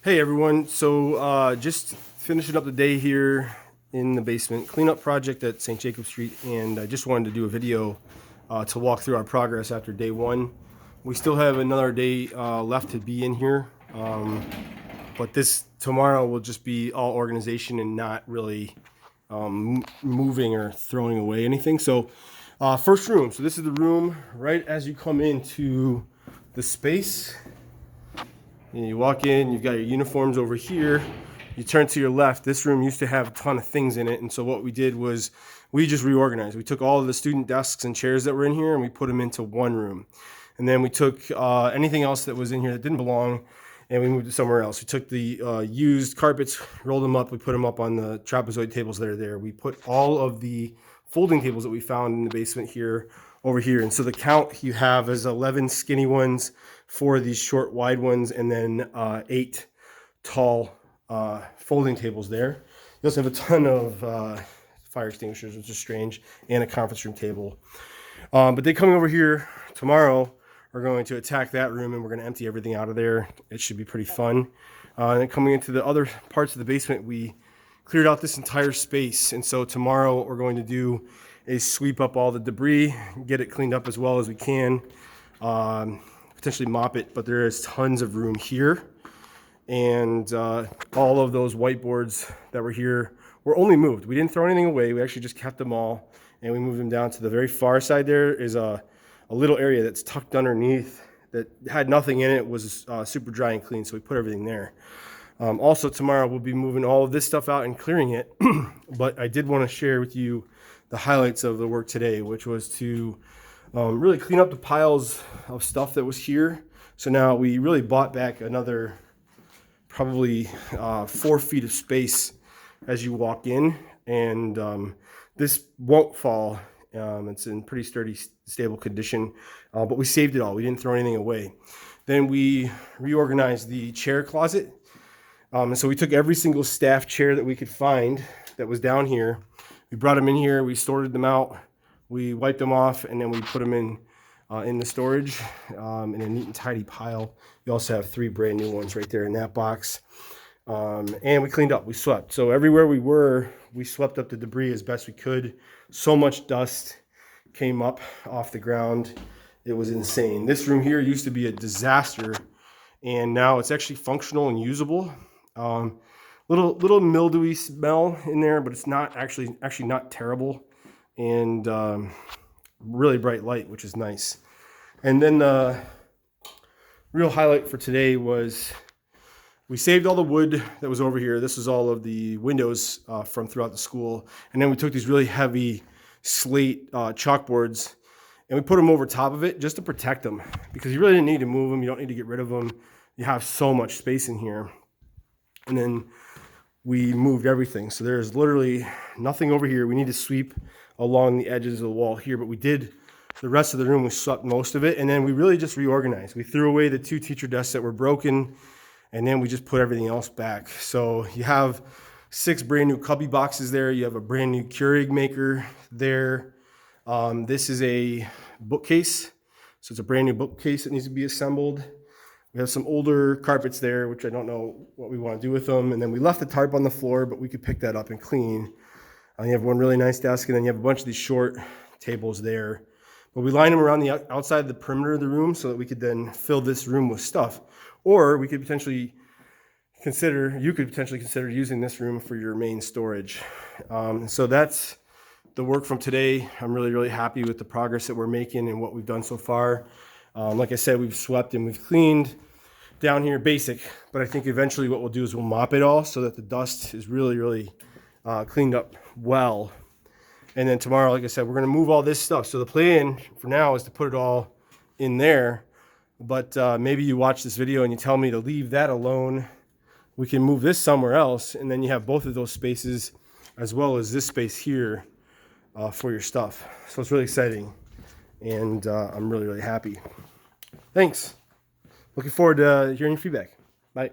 Hey everyone, so just finishing up the day here in the basement cleanup project at St. Jacob Street, and I just wanted to do a video to walk through our progress after day one. We still have another day left to be in here, but this tomorrow will just be all organization and not really moving or throwing away anything. So first room, so this is the room right as you come into the space. And you walk in, you've got your uniforms over here. You turn to your left. This room used to have a ton of things in it. And so what we did was we just reorganized. We took all of the student desks and chairs that were in here and we put them into one room. And then we took anything else that was in here that didn't belong and we moved it somewhere else. We took the used carpets, rolled them up. We put them up on the trapezoid tables that are there. We put all of the folding tables that we found in the basement here over here. And so the count you have is 11 skinny ones, 4 of these short wide ones, and then 8 tall folding tables there. You also have a ton of fire extinguishers, which is strange, and a conference room table. But they coming over here tomorrow, we're going to attack that room and we're going to empty everything out of there. It should be pretty fun. And then coming into the other parts of the basement, we cleared out this entire space. And so tomorrow what we're going to do is sweep up all the debris, get it cleaned up as well as we can, potentially mop it, but there is tons of room here. And all of those whiteboards that were here were only moved. We didn't throw anything away. We actually just kept them all and we moved them down to the very far side. There is a little area that's tucked underneath that had nothing in it, was super dry and clean, so we put everything there. Also tomorrow we'll be moving all of this stuff out and clearing it, but I did want to share with you the highlights of the work today, which was to really clean up the piles of stuff that was here. So now we really bought back another probably 4 feet of space as you walk in, and this won't fall. It's in pretty sturdy, stable condition, but we saved it all. We didn't throw anything away. Then we reorganized the chair closet. And so we took every single staff chair that we could find that was down here. We brought them in here, we sorted them out, we wiped them off, and then we put them in the storage in a neat and tidy pile. We also have 3 brand new ones right there in that box. And we cleaned up, we swept. So everywhere we were, we swept up the debris as best we could. So much dust came up off the ground. It was insane. This room here used to be a disaster, and now it's actually functional and usable. Little mildewy smell in there, but it's not actually not terrible, and really bright light, which is nice. And then the real highlight for today was we saved all the wood that was over here. This is all of the windows from throughout the school, and then we took these really heavy slate chalkboards and we put them over top of it just to protect them, because you really didn't need to move them. You don't need to get rid of them. You have so much space in here. And then we moved everything. So there's literally nothing over here. We need to sweep along the edges of the wall here, but we did the rest of the room. We swept most of it, and then we really just reorganized. We threw away the 2 teacher desks that were broken, and then we just put everything else back. So you have 6 brand new cubby boxes there. You have a brand new Keurig maker there. This is a bookcase. So it's a brand new bookcase that needs to be assembled. We have some older carpets there, which I don't know what we want to do with them. And then we left the tarp on the floor, but we could pick that up and clean. You have one really nice desk, and then you have a bunch of these short tables there. But we lined them around the outside the perimeter of the room so that we could then fill this room with stuff. Or we could potentially consider using this room for your main storage. So that's the work from today. I'm really, really happy with the progress that we're making and what we've done so far. Like I said, we've swept and we've cleaned down here, basic, but I think eventually what we'll do is we'll mop it all so that the dust is really, really cleaned up well. And then tomorrow, like I said, we're going to move all this stuff. So the plan for now is to put it all in there, but maybe you watch this video and you tell me to leave that alone. We can move this somewhere else, and then you have both of those spaces as well as this space here for your stuff. So it's really exciting. And I'm really, really happy. Thanks. Looking forward to hearing your feedback. Bye.